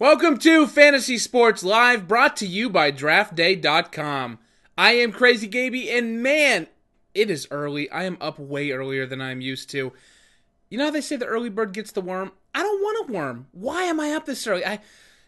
Welcome to Fantasy Sports Live, brought to you by DraftDay.com. I am Crazy Gaby, and man, it is early. I am up way earlier than I'm used to. You know how they say the early bird gets the worm? I don't want a worm. Why am I up this early?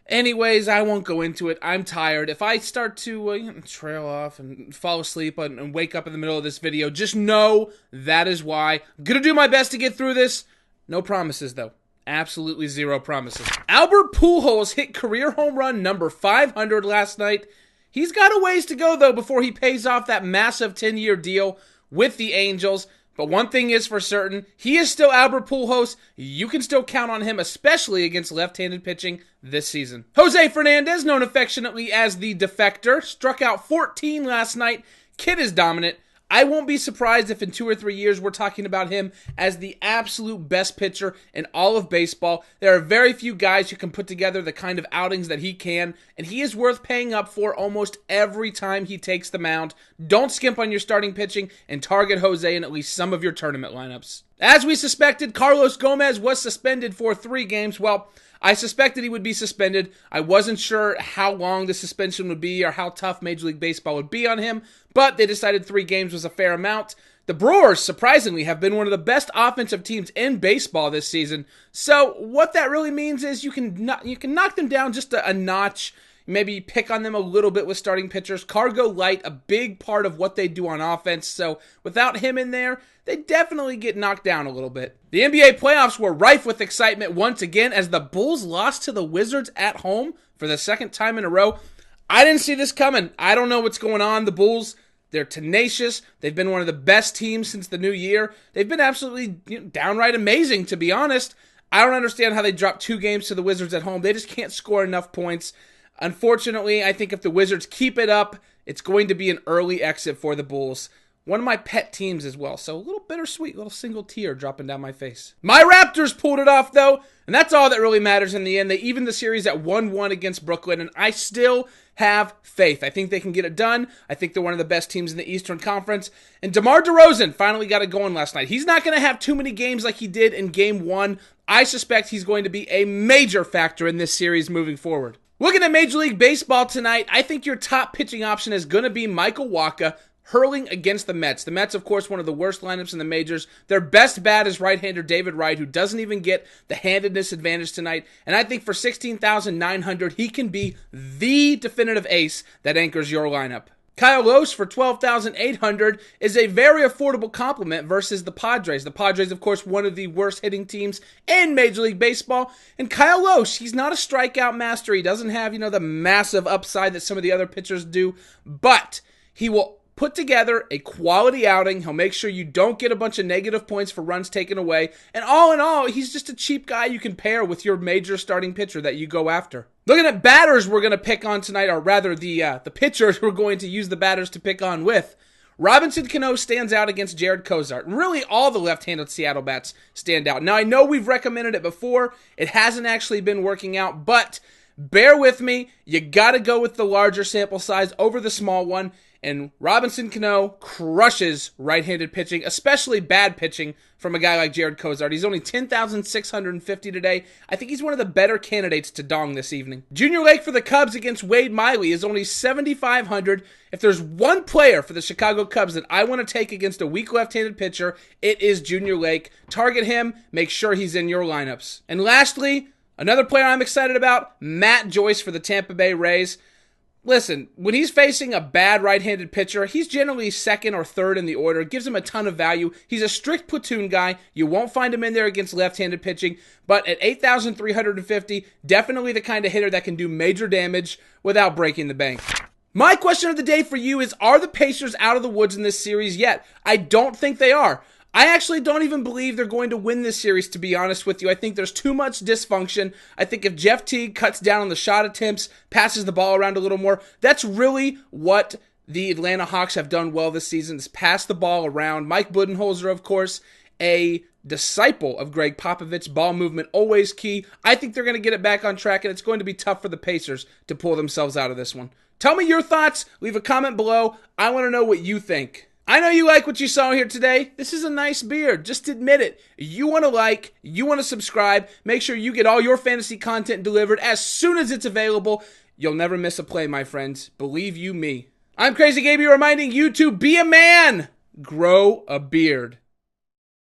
Anyways, I won't go into it. I'm tired. If I start to trail off and fall asleep and wake up in the middle of this video, just know that is why. I'm going to do my best to get through this. No promises, though. Absolutely zero promises. Albert Pujols hit career home run number 500 last night. He's got a ways to go, though, before he pays off that massive 10-year deal with the Angels. But one thing is for certain, he is still Albert Pujols. You can still count on him, especially against left-handed pitching this season. Jose Fernandez, known affectionately as the Defector, struck out 14 last night. Kid is dominant. I won't be surprised if in 2 or 3 years we're talking about him as the absolute best pitcher in all of baseball. There are very few guys who can put together the kind of outings that he can, and he is worth paying up for almost every time he takes the mound. Don't skimp on your starting pitching and target Jose in at least some of your tournament lineups. As we suspected, Carlos Gomez was suspended for 3 games. Well, I suspected he would be suspended. I wasn't sure how long the suspension would be or how tough Major League Baseball would be on him, but they decided 3 games was a fair amount. The Brewers, surprisingly, have been one of the best offensive teams in baseball this season. So what that really means is you can knock them down just a notch. Maybe pick on them a little bit with starting pitchers. Cargo light, a big part of what they do on offense. So without him in there, they definitely get knocked down a little bit. The NBA playoffs were rife with excitement once again as the Bulls lost to the Wizards at home for the second time in a row. I didn't see this coming. I don't know what's going on. The Bulls, they're tenacious. They've been one of the best teams since the new year. They've been absolutely downright amazing, to be honest. I don't understand how they dropped 2 games to the Wizards at home. They just can't score enough points. Unfortunately, I think if the Wizards keep it up, it's going to be an early exit for the Bulls. One of my pet teams as well, so a little bittersweet, little single tear dropping down my face. My Raptors pulled it off, though, and that's all that really matters in the end. They evened the series at 1-1 against Brooklyn, and I still have faith. I think they can get it done. I think they're one of the best teams in the Eastern Conference. And DeMar DeRozan finally got it going last night. He's not going to have too many games like he did in Game 1. I suspect he's going to be a major factor in this series moving forward. Looking at Major League Baseball tonight, I think your top pitching option is going to be Michael Wacha hurling against the Mets. The Mets, of course, one of the worst lineups in the majors. Their best bat is right-hander David Wright, who doesn't even get the handedness advantage tonight. And I think for $16,900, he can be the definitive ace that anchors your lineup. Kyle Lewis for $12,800 is a very affordable complement versus the Padres. The Padres, of course, one of the worst hitting teams in Major League Baseball. And Kyle Lewis, he's not a strikeout master. He doesn't have, the massive upside that some of the other pitchers do. But he will put together a quality outing. He'll make sure you don't get a bunch of negative points for runs taken away. And all in all, he's just a cheap guy you can pair with your major starting pitcher that you go after. Looking at batters we're going to pick on tonight, or rather the pitchers we're going to use the batters to pick on with. Robinson Cano stands out against Jared Cozart. And really, all the left-handed Seattle bats stand out. Now, I know we've recommended it before. It hasn't actually been working out, but bear with me. You got to go with the larger sample size over the small one. And Robinson Cano crushes right-handed pitching, especially bad pitching from a guy like Jared Cozart. He's only $10,650 today. I think he's one of the better candidates to dong this evening. Junior Lake for the Cubs against Wade Miley is only $7,500. If there's one player for the Chicago Cubs that I want to take against a weak left-handed pitcher, it is Junior Lake. Target him. Make sure he's in your lineups. And lastly, another player I'm excited about, Matt Joyce for the Tampa Bay Rays. Listen, when he's facing a bad right-handed pitcher, he's generally second or third in the order. It gives him a ton of value. He's a strict platoon guy. You won't find him in there against left-handed pitching, but at $8,350, definitely the kind of hitter that can do major damage without breaking the bank. My question of the day for you is, are the Pacers out of the woods in this series yet? I don't think they are. I actually don't even believe they're going to win this series, to be honest with you. I think there's too much dysfunction. I think if Jeff Teague cuts down on the shot attempts, passes the ball around a little more, that's really what the Atlanta Hawks have done well this season, is pass the ball around. Mike Budenholzer, of course, a disciple of Greg Popovich. Ball movement always key. I think they're going to get it back on track, and it's going to be tough for the Pacers to pull themselves out of this one. Tell me your thoughts. Leave a comment below. I want to know what you think. I know you like what you saw here today. This is a nice beard. Just admit it. You want to like, you want to subscribe. Make sure you get all your fantasy content delivered as soon as it's available. You'll never miss a play, my friends. Believe you me. I'm Crazy Gaby reminding you to be a man. Grow a beard.